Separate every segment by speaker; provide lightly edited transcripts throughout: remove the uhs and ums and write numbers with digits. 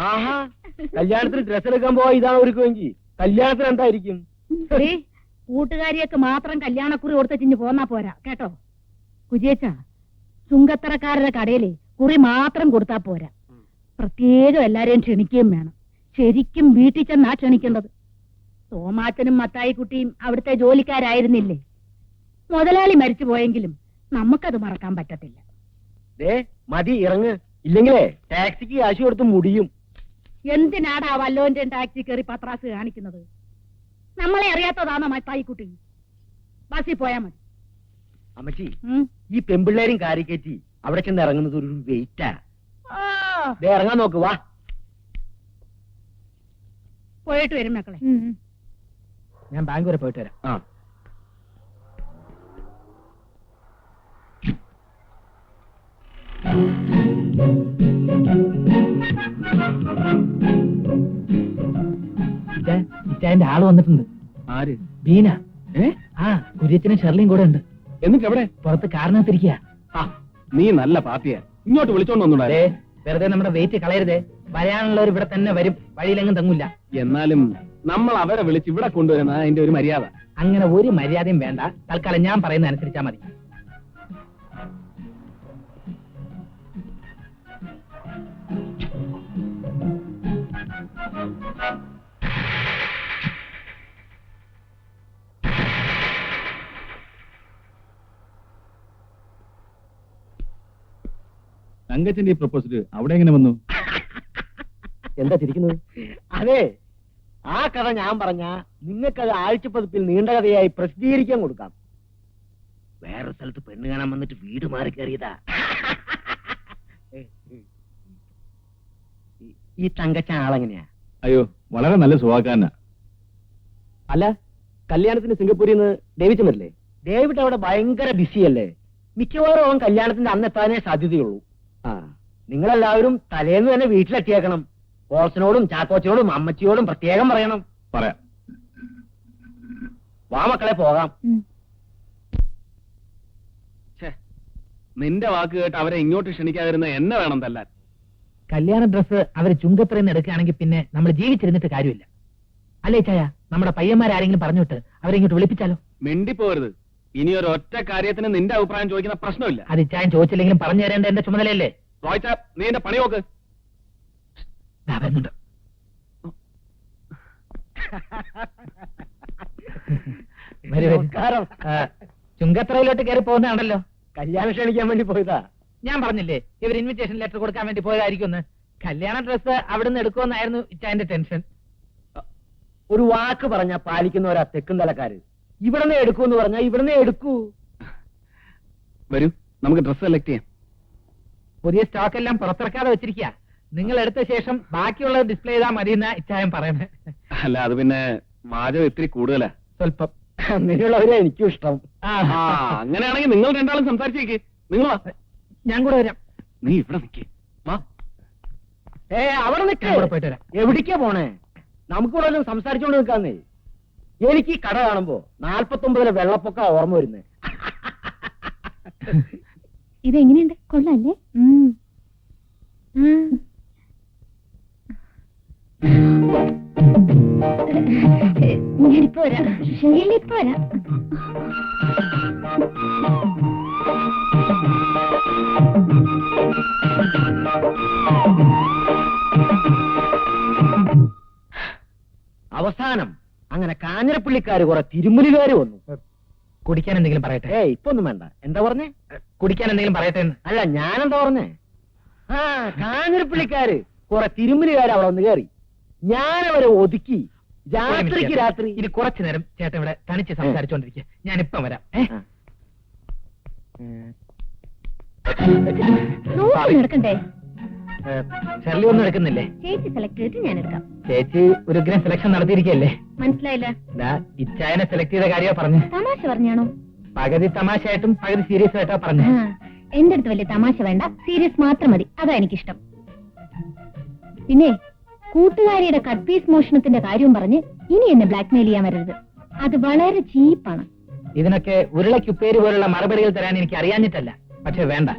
Speaker 1: ആഹാ, കല്യാണത്തിന് ഡ്രസ് എടുക്കാൻ പോവാ ഇതാണ് ഒരുക്കുമെങ്കിൽ കല്യാണത്തിന് എന്തായിരിക്കും?
Speaker 2: കൂട്ടുകാരിയൊക്കെ മാത്രം കല്യാണക്കുറി കൊടുത്തിഞ്ഞ് പോന്നാ പോരാ കേട്ടോ. കുജിയച്ച, ചുങ്കത്തറക്കാരുടെ കടയിലെ കുറി മാത്രം കൊടുത്താ പോരാ, പ്രത്യേകം എല്ലാരെയും ക്ഷണിക്കുകയും വേണം. ശരിക്കും വീട്ടിൽ ചെന്നാ ക്ഷണിക്കേണ്ടത്. തോമാച്ചനും മത്തായിക്കുട്ടിയും അവിടുത്തെ ജോലിക്കാരായിരുന്നില്ലേ? മുതലാളി മരിച്ചു പോയെങ്കിലും നമുക്കത് മറക്കാൻ പറ്റത്തില്ല.
Speaker 1: മതി, ഇറങ്ങ്, ഇല്ലെങ്കിലേ ടാക്സിക്ക് കാശ് കൊടുത്ത് മുടിയും.
Speaker 2: എന്തിനാടാ വല്ലോന്റെ ടാക്സി കയറി പത്രാസ് കാണിക്കുന്നത്? നമ്മളെ അറിയാത്തതാണോ മത്തായിക്കുട്ടി? ബസ്സിൽ പോയാ മതി.
Speaker 1: അമ്മച്ചി, ഈ പെമ്പിള്ളേരും കാരിക്കറ്റി അവിടെ ചെന്ന് ഇറങ്ങുന്നത് ഒരു വെയിറ്റാ. ഇറങ്ങാൻ നോക്ക്, വാ.
Speaker 2: പോയിട്ട് വരും മക്കളെ.
Speaker 3: ഞാൻ ബാങ്ക് വരെ പോയിട്ട് വരാം. ഇറ്റാന്റെ ആള് വന്നിട്ടുണ്ട്.
Speaker 1: ആര്?
Speaker 3: ബീന. ആ, കുര്യച്ചനും ഷെർലിയും കൂടെ ഉണ്ട്.
Speaker 1: എന്നിട്ട് എവിടെ?
Speaker 3: പുറത്ത് കാറിനകത്തിരിക്കുക.
Speaker 1: നീ നല്ല പാർട്ടിയാ, ഇങ്ങോട്ട് വിളിച്ചോണ്ട് വന്നൂടെ?
Speaker 3: വെറുതെ നമ്മുടെ വെയിറ്റ് കളയരുതേ. വരാനുള്ളവർ ഇവിടെ തന്നെ വരും, വഴിയിലെങ്ങും തങ്ങൂല.
Speaker 1: എന്നാലും നമ്മൾ അവരെ വിളിച്ച് ഇവിടെ കൊണ്ടുവരുന്ന അതിന്റെ ഒരു മര്യാദ.
Speaker 3: അങ്ങനെ ഒരു മര്യാദയും വേണ്ട. തൽക്കാലം ഞാൻ പറയുന്ന അനുസരിച്ചാ മതി.
Speaker 1: തങ്കച്ചന്റെ ഈ പ്രപ്പോസൽ അവിടെ എങ്ങനെ വന്നു? എന്താ ചിരിക്കുന്നത്? അതെ, ആ കഥ ഞാൻ പറഞ്ഞ നിങ്ങൾക്കത് ആഴ്ചപ്പതിപ്പിൽ നീണ്ട കഥയായി പ്രസിദ്ധീകരിക്കാൻ കൊടുക്കാം. വേറെ സ്ഥലത്ത് പെണ്ണ് കാണാൻ വന്നിട്ട് വീട് മാറി കയറിയതാ. ഈ തങ്കച്ച ആളെങ്ങനെയാ? അയ്യോ, വളരെ നല്ല സ്വഭാവക്കാരനാ. അല്ല, കല്യാണത്തിന് സിംഗപ്പൂരിൽ നിന്ന് ഡേവിഡ് വരില്ലേ? ഡേവിഡ് അവിടെ ഭയങ്കര ബിസിയല്ലേ. മിക്കവാറും അവൻ കല്യാണത്തിന്റെ അന്ന് എത്താനേ സാധ്യതയുള്ളൂ. നിങ്ങളെല്ലാവരും തലേന്ന് തന്നെ വീട്ടിലെത്തിയേക്കണം. ബോസിനോടും ചാക്കോച്ചനോടും അമ്മച്ചിയോടും പ്രത്യേകം പറയണം. പറയാം. വാ മക്കളെ, പോകാം. നിന്റെ വാക്ക് കേട്ട് അവരെ ഇങ്ങോട്ട് ക്ഷണിക്കാതിരുന്ന എന്നെ വേണം തല്ലാൻ.
Speaker 3: കല്യാണ ഡ്രസ്സ് അവര് ചുങ്കത്തറയിൽ നിന്ന് എടുക്കുകയാണെങ്കിൽ പിന്നെ നമ്മൾ ജീവിച്ചിരുന്നിട്ട് കാര്യമില്ല. അല്ലേ ചായ? നമ്മുടെ പയ്യന്മാരാരെങ്കിലും പറഞ്ഞിട്ട് അവരെ ഇങ്ങോട്ട് വിളിപ്പിച്ചാലോ?
Speaker 1: മിണ്ടിപ്പോരുത്. ഇനി ഒരു ഒറ്റ കാര്യത്തിന് നിന്റെ അഭിപ്രായം ചോദിക്കുന്ന പ്രശ്നമില്ല.
Speaker 3: അത് ഇച്ചായൻ ചോദിച്ചില്ലെങ്കിലും പറഞ്ഞു തരേണ്ട എന്റെ ചുമതലയല്ലേ?
Speaker 1: റോയ്ച്ച, നീ എന്റെ പണി നോക്ക്.
Speaker 3: വരുന്നുണ്ട്. ചുങ്കത്തറയിലോട്ട് കയറി പോകുന്നതാണല്ലോ.
Speaker 1: കല്യാണം ക്ഷണിക്കാൻ വേണ്ടി പോയതാ.
Speaker 3: ഞാൻ പറഞ്ഞില്ലേ ഇവർ ഇൻവിറ്റേഷൻ ലെറ്റർ കൊടുക്കാൻ വേണ്ടി പോയതായിരിക്കും. കല്യാണ ഡ്രസ്സ് അവിടുന്ന് എടുക്കുമെന്നായിരുന്നു ഇച്ചായന്റെ ടെൻഷൻ.
Speaker 1: ഒരു വാക്ക് പറഞ്ഞാ പാലിക്കുന്നവരാ തെക്കും തലക്കാര്. ഇവിടുന്ന് എടുക്കൂന്ന് പറഞ്ഞാ ഇവിടുന്ന് എടുക്കൂ. വരൂ, നമുക്ക് ഡ്രസ് സെലക്ട് ചെയ്യാം.
Speaker 3: പുതിയ സ്റ്റോക്ക് എല്ലാം പുറത്തിറക്കാതെ വെച്ചിരിക്കുക. നിങ്ങൾ എടുത്ത ശേഷം ബാക്കിയുള്ളത് ഡിസ്പ്ലേ ചെയ്താൽ മതി എന്നാ ഇച്ചായം പറയുന്നത്.
Speaker 1: അല്ല, അത് പിന്നെ മാജം ഇത്തിരി കൂടുതലാ.
Speaker 3: സ്വല്പം.
Speaker 1: അങ്ങനെയുള്ളവരെ എനിക്കും ഇഷ്ടം. അങ്ങനെയാണെങ്കിൽ നിങ്ങൾ രണ്ടാളും സംസാരിച്ചേക്ക്. നിങ്ങളോ?
Speaker 3: ഞാൻ കൂടെ വരാം.
Speaker 1: നീ ഇവിടെ നിൽക്കേ. അവിടെ നിൽക്കേ.
Speaker 3: പോയിട്ട് വരാം.
Speaker 1: എവിടേക്കാ പോണേ? നമുക്ക് ഇവിടെ സംസാരിച്ചോണ്ട് നിൽക്കാന്നേ. എനിക്ക് ഈ കട കാണുമ്പോ 49 വെള്ളപ്പൊക്ക ഓർമ്മ വരുന്നേ.
Speaker 2: ഇതെങ്ങനെയുണ്ട്? കൊള്ളാല്ലേ? ഞാനിപ്പോ വരാം. ശരിയിലിപ്പോ വരാം.
Speaker 1: അവസാനം അങ്ങനെ കാഞ്ഞിരപ്പള്ളിക്കാര് കുറെ തിരുമുലുകാര് വന്നു.
Speaker 3: കുടിക്കാൻ എന്തെങ്കിലും പറയട്ടെ?
Speaker 1: ഇപ്പൊ ഒന്നും വേണ്ട. എന്താ പറഞ്ഞേ?
Speaker 3: കുടിക്കാൻ എന്തെങ്കിലും പറയട്ടെ?
Speaker 1: അല്ല, ഞാനെന്താ പറഞ്ഞേ? കാഞ്ഞിരപ്പള്ളിക്കാര് കുറെ തിരുമുലുകാര് അവിടെ വന്ന് കയറി. ഞാനവരെ ഒതുക്കി. രാത്രിക്ക് രാത്രി.
Speaker 3: ഇനി കുറച്ചു നേരം ചേട്ടൻ ഇവിടെ തനിച്ച് സംസാരിച്ചോണ്ടിരിക്കുക. ഞാനിപ്പം വരാം.
Speaker 2: എടുക്കണ്ടേ?
Speaker 3: ഷെർലി ഒന്നും എടുക്കുന്നില്ലേ?
Speaker 2: ചേച്ചി സെലക്ട് ചെയ്തിട്ട് ഞാൻ എടുക്കാം.
Speaker 3: ചേച്ചി ഒരു ഗ്രാം സെലക്ഷൻ നടത്തിയിരിക്കല്ലേ?
Speaker 2: മനസ്സിലായില്ല.
Speaker 3: ഇച്ചായനെ സെലക്ട് ചെയ്ത കാര്യമാ പറഞ്ഞു.
Speaker 2: തമാശ പറഞ്ഞാണോ?
Speaker 3: പകുതി തമാശയായിട്ടും പകുതി സീരിയസ് ആയിട്ടാ പറഞ്ഞു.
Speaker 2: എന്റെ അടുത്ത് വലിയ തമാശ വേണ്ട, സീരിയസ് മാത്രം മതി. അതാ എനിക്കിഷ്ടം. പിന്നെ കൂട്ടുകാരിയുടെ കട്ട് പീസ് മോഷണത്തിന്റെ കാര്യവും പറഞ്ഞ് ഇനി എന്നെ ബ്ലാക്ക്മെയിൽ ചെയ്യാൻ വരരുത്. അത് വളരെ ചീപ്പാണ്.
Speaker 3: ഇതിനൊക്കെ ഉരുളക്കുപ്പേര് പോലുള്ള മറുപടികൾ തരാൻ എനിക്ക് അറിയാഞ്ഞിട്ടല്ല. പക്ഷെ വേണ്ട,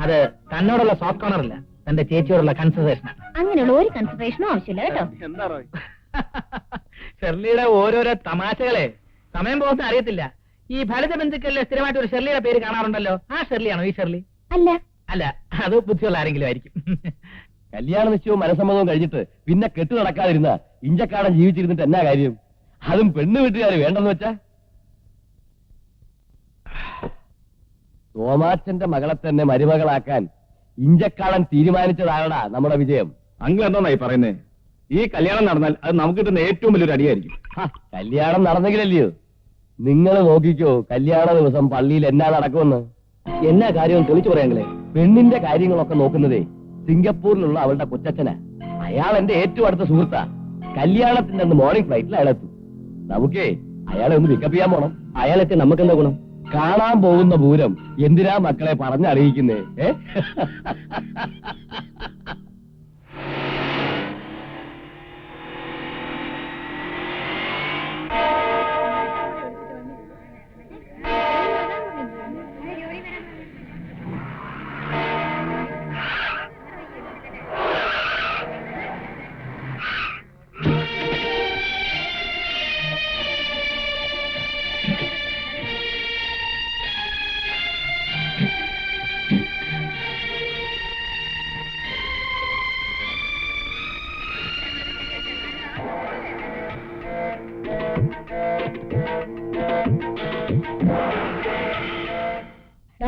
Speaker 3: അത് തന്നോടുള്ള സോഫ്റ്റ് കോർണർ അല്ല, തന്റെ ചേച്ചിയോടുള്ള കൺസിഡറേഷനാണ്.
Speaker 2: അങ്ങനെയുള്ള ഒരു കൺസിഡറേഷനും ആവശ്യമില്ല കേട്ടോ.
Speaker 1: എന്താ റോയ്?
Speaker 3: ഷെർലിയുടെ ഓരോരോ തമാശകളെ സമയം പോകുന്ന അറിയത്തില്ല. ഈ ഫലിത ബന്ധുക്കളിലെ സ്ഥിരമായിട്ട് ഒരു ഷെർലിയുടെ പേര് കാണാറുണ്ടല്ലോ. ആ ഷെർലിയാണോ ഈ ഷെർലി?
Speaker 2: അല്ല,
Speaker 3: അല്ല, അത് ബുദ്ധിയുള്ള ആരെങ്കിലും ആയിരിക്കും.
Speaker 1: കല്യാണ നിശ്ചയവും മനസ്സമ്മതവും കഴിഞ്ഞിട്ട് പിന്നെ കെട്ടു നടക്കാതിരുന്ന ഇഞ്ചക്കാടൻ ജീവിച്ചിരുന്നിട്ട് എന്നാ കാര്യം? അതും പെണ്ണ് വീട്ടുകാര് വേണ്ടെന്ന് വെച്ചാ. തോമാച്ചന്റെ മകളെ തന്നെ മരുമകളാക്കാൻ ഇഞ്ചക്കാടൻ തീരുമാനിച്ചതാണടാ നമ്മുടെ വിജയം.
Speaker 4: അങ്കിൾ എന്തായി പറയുന്നേ? ഈ കല്യാണം നടന്നാൽ അത് നമുക്ക് കിട്ടുന്ന ഏറ്റവും വലിയൊരു അടിയായിരിക്കും.
Speaker 1: കല്യാണം നടന്നെങ്കിലല്ലയോ? നിങ്ങൾ നോക്കിക്കോ, കല്യാണ ദിവസം പള്ളിയിൽ എന്നാ നടക്കുമെന്ന്. എന്നാ കാര്യം തെളിച്ചു പറയാങ്ങളെ. പെണ്ണിന്റെ കാര്യങ്ങളൊക്കെ നോക്കുന്നതേ സിംഗപ്പൂരിലുള്ള അവളുടെ കൊച്ചച്ഛനാ. അയാൾ എന്റെ ഏറ്റവും അടുത്ത സുഹൃത്താ. കല്യാണത്തിന്റെ അന്ന് മോർണിംഗ് ഫ്ലൈറ്റിൽ അയാളെത്തും. നമുക്കേ അയാളെ ഒന്ന് പിക്കപ്പ് ചെയ്യാൻ പോണം. അയാളൊക്കെ നമുക്ക് എന്താ ഗുണം? കാണാൻ പോകുന്ന പൂരം എന്തിനാ മക്കളെ പറഞ്ഞറിയിക്കുന്നേ?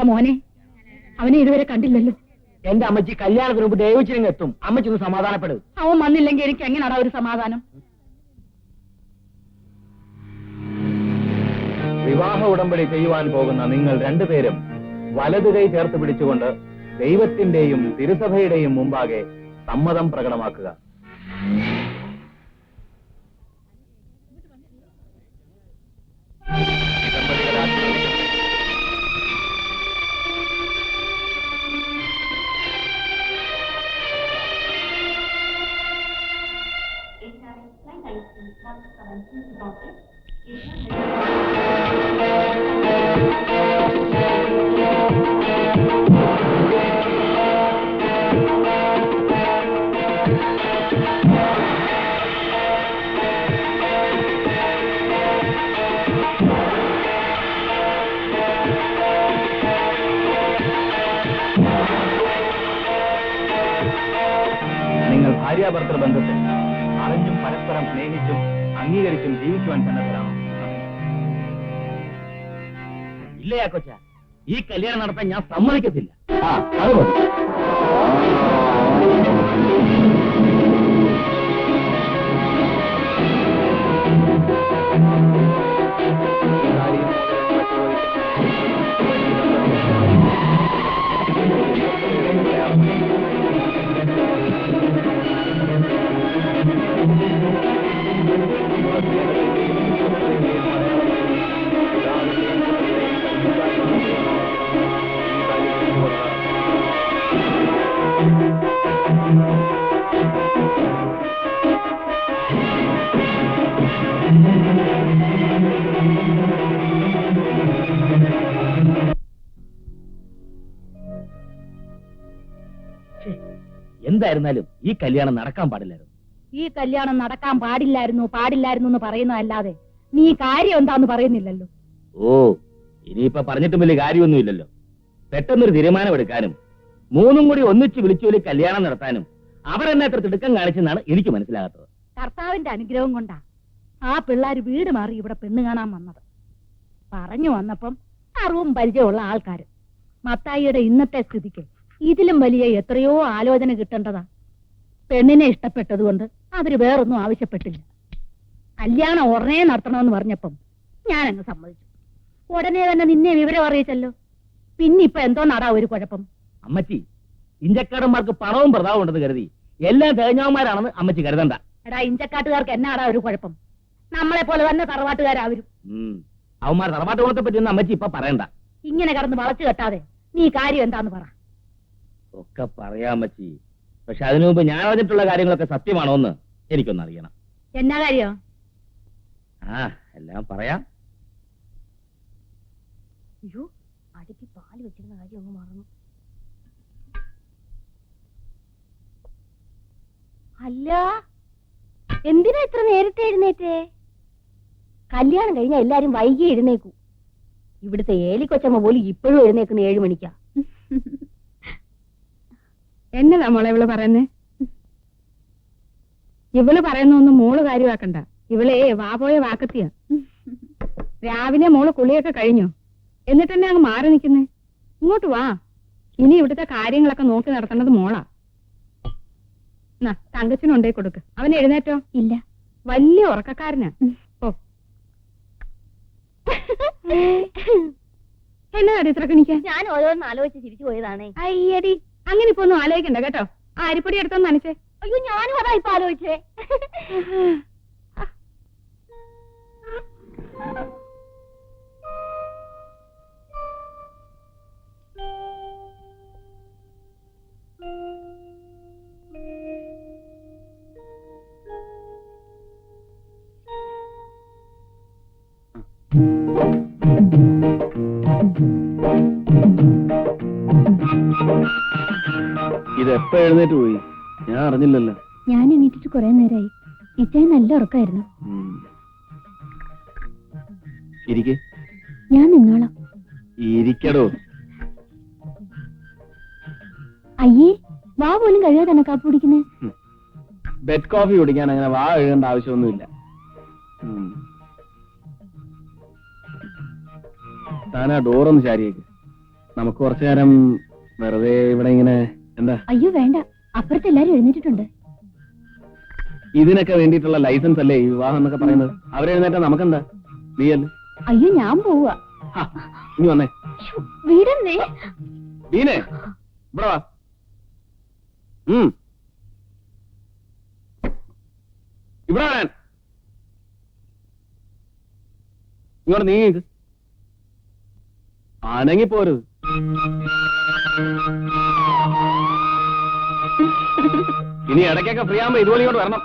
Speaker 2: മോനെ, അവനെ ഇതുവരെ കണ്ടില്ലല്ലോ.
Speaker 3: എന്റെ അമ്മച്ചി കല്യാണത്തിന് മുമ്പ് ദേവിച്ചിരിങ്ങ് എത്തും. അമ്മച്ചി ഒന്ന് സമാധാനപ്പെടും.
Speaker 2: അവൻ വന്നില്ലെങ്കിൽ എനിക്ക് എങ്ങനെയാടാ ഒരു സമാധാനം?
Speaker 4: വിവാഹ ഉടമ്പടി ചെയ്യുവാൻ പോകുന്ന നിങ്ങൾ രണ്ടുപേരും വലതു കൈ ചേർത്ത് പിടിച്ചുകൊണ്ട് ദൈവത്തിന്റെയും തിരുസഭയുടെയും മുമ്പാകെ സമ്മതം പ്രകടമാക്കുക. നിങ്ങൾ ഭാര്യാഭർത്തൃ ബന്ധത്തിൽ അറിഞ്ഞും പരസ്പരം സ്നേഹിച്ചും അംഗീകരിച്ചും ജീവിക്കുവാൻ സന്നദ്ധരാണോ?
Speaker 1: ഇല്ലയാ കൊച്ച, ഈ കല്യാണം നടത്താൻ ഞാൻ സമ്മതിക്കത്തില്ല. അത് മതി. എന്തായിരുന്നാലും ഈ കല്യാണം നടക്കാൻ പാടില്ലായിരുന്നു.
Speaker 2: ഈ കല്യാണം നടക്കാൻ പാടില്ലായിരുന്നു എന്ന് പറയുന്നതല്ലാതെ നീ കാര്യം എന്താന്ന് പറയുന്നില്ലല്ലോ.
Speaker 1: ഓ, ഇനിയിപ്പൊ പറഞ്ഞിട്ടും വലിയ കാര്യമൊന്നുമില്ലല്ലോ. പെട്ടെന്നൊരു തീരുമാനമെടുക്കാനും മൂന്നും കൂടി ഒന്നിച്ച് വിളിച്ചൊരു കല്യാണം നടത്താനും അവരെന്നെ അത്ര തിടുക്കം കാണിച്ചെന്നാണ് എനിക്ക് മനസ്സിലാകാത്തത്.
Speaker 2: കർത്താവിന്റെ അനുഗ്രഹം കൊണ്ടാ ആ പിള്ളേര് വീട് മാറി ഇവിടെ പെണ്ണ് കാണാൻ വന്നത്. പറഞ്ഞു വന്നപ്പം അറിവും പരിചയമുള്ള ആൾക്കാര്. മത്തായിയുടെ ഇന്നത്തെ സ്ഥിതിക്ക് ഇതിലും വലിയ എത്രയോ ആലോചന കിട്ടേണ്ടതാ. പെണ്ണിനെ ഇഷ്ടപ്പെട്ടതുകൊണ്ട് അവര് വേറൊന്നും ആവശ്യപ്പെട്ടില്ല. കല്യാണം ഉടനെ നടത്തണമെന്ന് പറഞ്ഞപ്പം ഞാനങ്ങ് സമ്മതിച്ചു. ഉടനെ തന്നെ നിന്നെ വിവരം അറിയിച്ചല്ലോ. പിന്നിപ്പൊ എന്തോ നടാ ഒരു കുഴപ്പം?
Speaker 1: അമ്മച്ചി, ഇഞ്ചക്കാടന്മാർക്ക് പണവും പ്രതാപവും ഉണ്ടെന്ന് കരുതി എല്ലാം തേഞ്ഞവന്മാരാണെന്ന് അമ്മച്ചി കരുതണ്ട.
Speaker 2: എടാ, ഇഞ്ചക്കാട്ടുകാർക്ക് എന്നാടാ ഒരു കുഴപ്പം? നമ്മളെ പോലെ തന്നെ തറവാട്ടുകാരാവരും.
Speaker 1: അവന്മാർ തറവാട്ട് ഗുണത്തെ പറ്റി ഒന്നും അമ്മച്ചി ഇപ്പൊ പറയണ്ട.
Speaker 2: ഇങ്ങനെ കടന്ന് വളച്ചു കെട്ടാതെ നീ കാര്യം എന്താന്ന് പറ.
Speaker 1: ഒക്കെ പറയാമച്ചി, പക്ഷെ അതിനു മുമ്പ് ഞാൻ അറിഞ്ഞിട്ടുള്ള കാര്യങ്ങളൊക്കെ സത്യമാണോന്ന് എനിക്കൊന്ന് അറിയണം.
Speaker 2: എന്നാ കാര്യം?
Speaker 1: എല്ലാം പറയാം.
Speaker 2: അയ്യോ, അടുപ്പി പാല് വെച്ചിരുന്ന കാര്യം അങ്ങ് മറന്നു.
Speaker 1: എന്താടി മോളെ, മറ്റു ചോദിക്കുന്നത്?
Speaker 2: പാല് വെച്ചിരുന്ന കാര്യം അങ്ങ് മറന്നു. അയ്യോ, അടുപ്പി പാല് വെച്ചിരുന്ന കാര്യം അങ്ങ് മറന്നു. അല്ല, എന്തിനാ ഇത്ര നേരത്തെ എഴുന്നേറ്റേ? കല്യാണം കഴിഞ്ഞാൽ എല്ലാരും വൈകി എഴുന്നേക്കൂ. ഇവിടുത്തെ ഏലിക്കൊച്ചമ്മ പോലും ഇപ്പോഴും എഴുന്നേക്കുന്ന 7 മണിക്കാ. എന്നതാ മോളെ ഇവള് പറയുന്നേ? ഇവള് പറയുന്നൊന്നും മോള് കാര്യമാക്കണ്ട. ഇവളെ വാപോയ വാക്കത്തിയാ. രാവിലെ മോള് കുളിയൊക്കെ കഴിഞ്ഞോ? എന്നിട്ട് തന്നെ അങ്ങ് മാറി നിൽക്കുന്നേ. ഇങ്ങോട്ട് വാ. ഇനി ഇവിടുത്തെ കാര്യങ്ങളൊക്കെ നോക്കി നടത്തേണ്ടത് മോളാ. തങ്കച്ചനുണ്ടേ കൊടുക്ക്. അവൻ എഴുന്നേറ്റോ? ഇല്ല, വലിയ ഉറക്കക്കാരനാ. ഓ, എന്നതാ ഇത്ര കണിക്കാൻ? ഞാൻ ഓരോന്ന് ആലോചിച്ച് ചിരിച്ചു പോയതാണേ. അയ്യടി, അങ്ങനെ ഇപ്പൊ ഒന്നും ആലോചിക്കണ്ട കേട്ടോ. ആ അരിപ്പൊടി എടുത്തൊന്ന് നനച്ചേ. അയ്യോ, ഞാനും അതാ ഇപ്പൊ ആലോചിച്ചേ.
Speaker 1: ഇതെപ്പ എഴുന്നേറ്റ് പോയി? ഞാൻ അറിഞ്ഞില്ലല്ലോ.
Speaker 2: ഞാൻ എണീറ്റിട്ട് കുറെ നേരമായി. ഇച്ചായി നല്ല ഉറക്കമായിരുന്നു.
Speaker 1: ഇരിക്കെ.
Speaker 2: ഞാൻ നിന്നോളാം.
Speaker 1: ഇരിക്കടോ.
Speaker 2: അയ്യേ, വാ പോലും കഴിയാതെ തന്നെ കാപ്പി കുടിക്കുന്നേ.
Speaker 1: ബെഡ് കോഫി കുടിക്കാൻ അങ്ങനെ വാ എഴുതേണ്ട ആവശ്യമൊന്നുമില്ല. താനാ ഡോറൊന്ന് ചാരിയേക്ക്. നമുക്ക് കുറച്ചു നേരം വെറുതെ ഇവിടെ ഇങ്ങനെ. എന്താ?
Speaker 2: അയ്യോ വേണ്ട, അപ്പുറത്ത് എല്ലാരും എഴുന്നേറ്റിട്ടുണ്ട്.
Speaker 1: ഇതിനൊക്കെ വേണ്ടിയിട്ടുള്ള ലൈസൻസ് അല്ലേ ഈ വിവാഹം എന്നൊക്കെ പറയുന്നത്? അവരെഴുന്നേറ്റാ നമുക്കെന്താ? നീയല്ലേ?
Speaker 2: അയ്യോ, ഞാൻ പോവാ.
Speaker 1: ഇനി വന്നേ.
Speaker 2: വീടന്നേ.
Speaker 1: വീണേ, ഇവിടെ വാ. ഇവിടെ വരാൻ. ഇങ്ങോട്ട് നീങ്ങി. അനങ്ങിപ്പോരുത്. ഇനി ഇടയ്ക്കൊക്കെ ഫ്രീ ആകുമ്പോ ഇതുപോലെ ഇങ്ങോട്ട് വരണം.